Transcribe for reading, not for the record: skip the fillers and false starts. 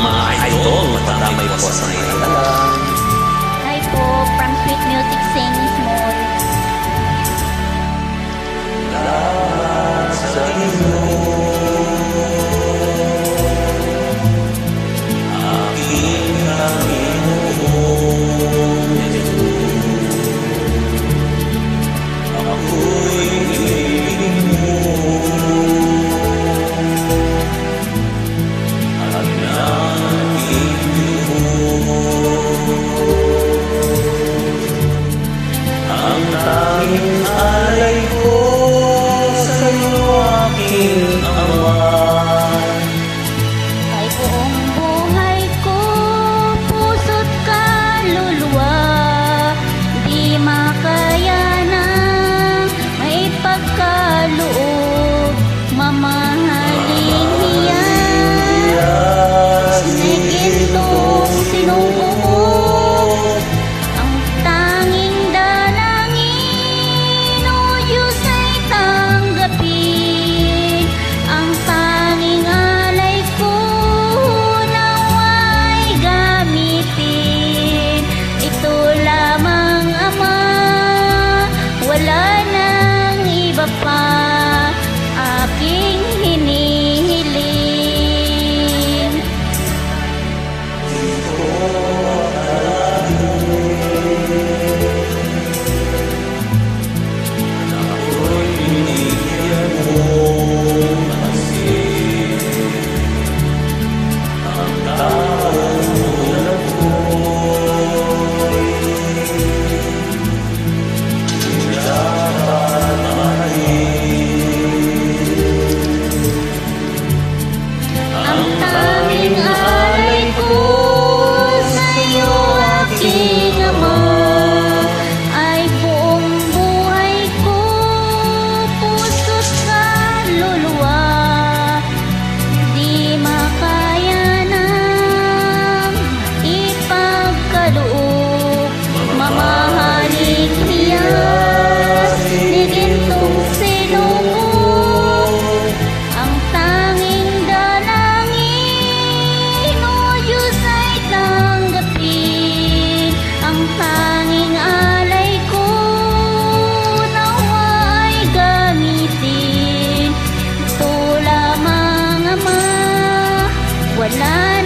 mga idol, madamay po sa ngayon. Hi po, from Sweet Music Singing Small. Salamat sa inyo, aking Panginoon Jesus. Ako'y ibig mo at nangibig mo. Ang tanging alay ko sa'yo, aking Ama. Ay buong buhay ko, puso't kaluluwa, di makayanang may pagkaloob, mamahaling hiyas, sinigintong sinubo mo, ang tanging dalangin, o Diyos ay tanggapin, ang tanging alay ko, nawa'y gamitin, ito lamang Ama, wala nang iba pa, aking hinihiling. Ako'y binigyan mo masin ang taong tulad ko'y dapat mahalin. Ang tanging alay ko sa'yo, aking Ama, ay buong buhay ko, puso't kaluluwa, di makayanang ipagkaloob, mamahaling hiyas, sinigintong sinubo, ang tanging dalangin, o Diyos ay tanggapin, ang tanging alay ko, nawa'y gamitin, ito lamang Ama, wala